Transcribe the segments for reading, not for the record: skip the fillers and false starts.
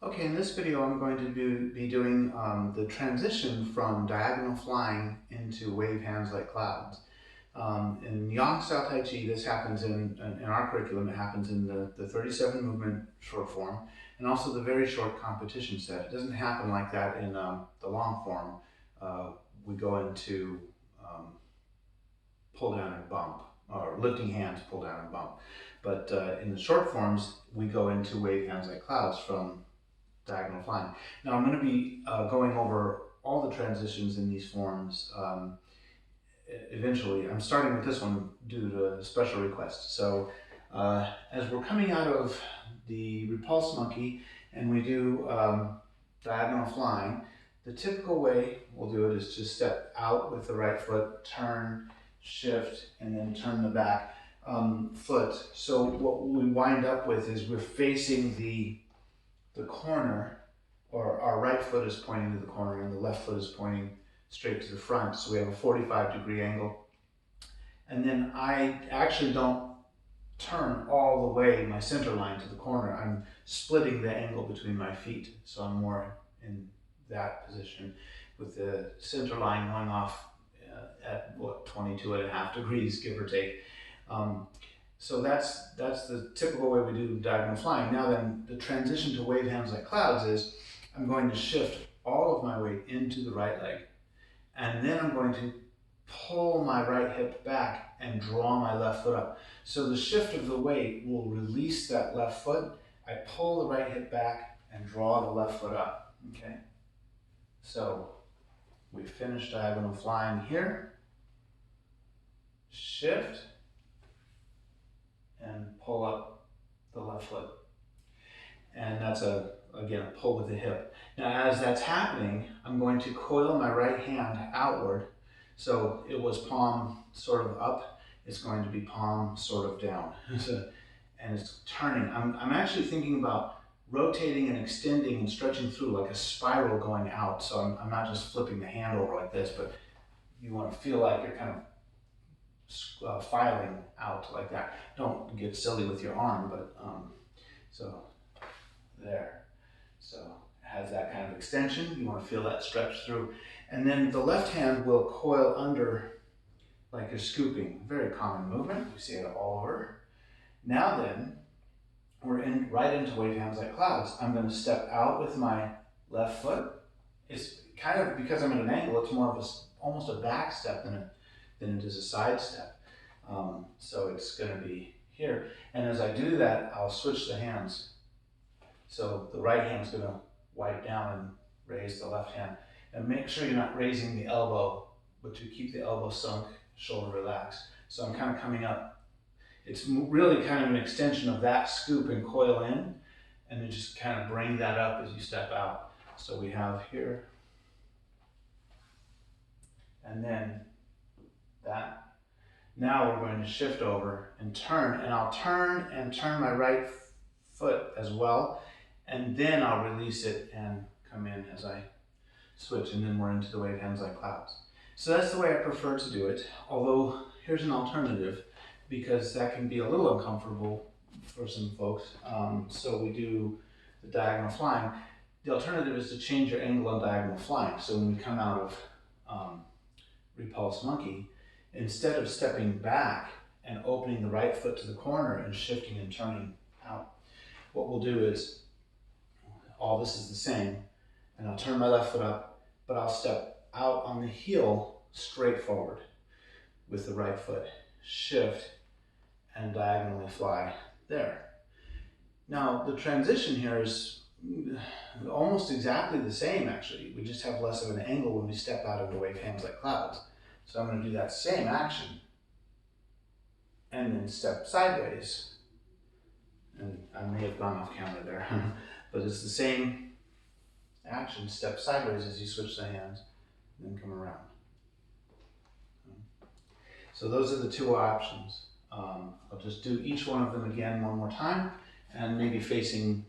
Okay, in this video I'm going to be doing the transition from diagonal flying into wave hands like clouds. In Yang style Tai Chi, this happens in our curriculum. It happens in the 37 movement short form and also the very short competition set. It doesn't happen like that in the long form. We go into pull down and bump, or lifting hands, pull down and bump. But in the short forms, we go into wave hands like clouds from diagonal flying. Now I'm going to be going over all the transitions in these forms eventually. I'm starting with this one due to a special request. So as we're coming out of the repulse monkey and we do diagonal flying, the typical way we'll do it is to step out with the right foot, turn, shift, and then turn the back foot. So what we wind up with is we're facing the corner, or our right foot is pointing to the corner and the left foot is pointing straight to the front. So we have a 45-degree angle. And then I actually don't turn all the way my center line to the corner. I'm splitting the angle between my feet. So I'm more in that position with the center line going off at what, 22.5 degrees, give or take. So that's the typical way we do diagonal flying. Now then, the transition to wave hands like clouds is I'm going to shift all of my weight into the right leg, and then I'm going to pull my right hip back and draw my left foot up. So the shift of the weight will release that left foot. I pull the right hip back and draw the left foot up, okay? So we finish diagonal flying here, shift, and pull up the left foot. And that's again, a pull with the hip. Now as that's happening, I'm going to coil my right hand outward. So it was palm sort of up, it's going to be palm sort of down. And it's turning. I'm actually thinking about rotating and extending and stretching through like a spiral going out. So I'm not just flipping the hand over like this, but you want to feel like you're kind of filing out like that. Don't get silly with your arm, but so there. So it has that kind of extension. You want to feel that stretch through. And then the left hand will coil under like you're scooping. Very common movement. We see it all over. Now then, we're right into wave hands like clouds. I'm going to step out with my left foot. It's kind of, because I'm at an angle, it's more of almost a back step than it is a side step. So it's going to be here. And as I do that, I'll switch the hands. So the right hand's going to wipe down and raise the left hand. And make sure you're not raising the elbow, but to keep the elbow sunk, shoulder relaxed. So I'm kind of coming up. It's really kind of an extension of that scoop and coil in, and then just kind of bring that up as you step out. So we have here, and then that. Now we're going to shift over and turn, and I'll turn and turn my right foot as well, and then I'll release it and come in as I switch, and then we're into the wave hands like clouds. So that's the way I prefer to do it, although here's an alternative, because that can be a little uncomfortable for some folks. So we do the diagonal flying. The alternative is to change your angle on diagonal flying. So when we come out of repulse monkey, instead of stepping back and opening the right foot to the corner and shifting and turning out, what we'll do is, all this is the same, and I'll turn my left foot up, but I'll step out on the heel straight forward with the right foot, shift, and diagonally fly there. Now the transition here is almost exactly the same actually. We just have less of an angle when we step out of the wave hands like clouds. So I'm going to do that same action and then step sideways. And I may have gone off camera there, but it's the same action, step sideways as you switch the hands, and then come around. So those are the two options. I'll just do each one of them again one more time, and maybe facing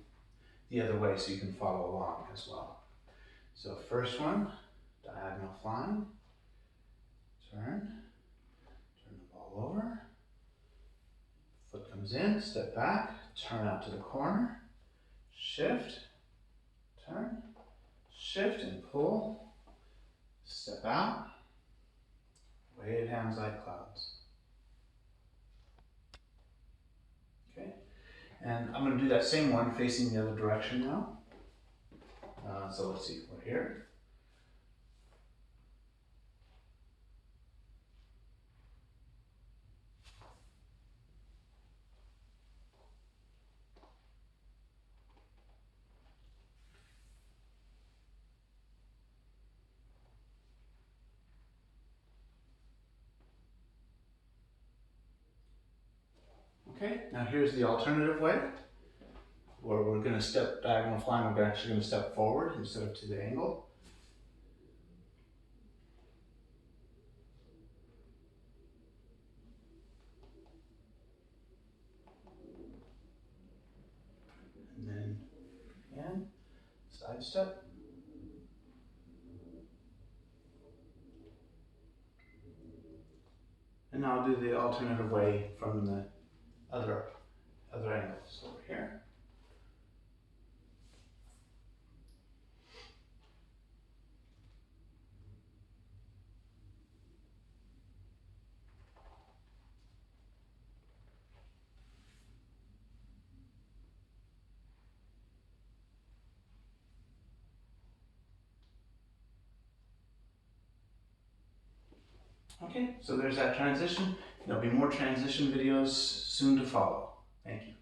the other way so you can follow along as well. So first one, diagonal flying, turn the ball over, foot comes in, step back, turn out to the corner, shift, turn, shift and pull, step out, wave hands like clouds. Okay, and I'm going to do that same one facing the other direction now. So let's see, we're here. Okay, now here's the alternative way, where we're going to step diagonal flying, we're actually going to step forward instead of to the angle. And then again, side step. And now I'll do the alternative way from the other angle. So over here. Okay, so there's that transition. There'll be more transition videos soon to follow. Thank you.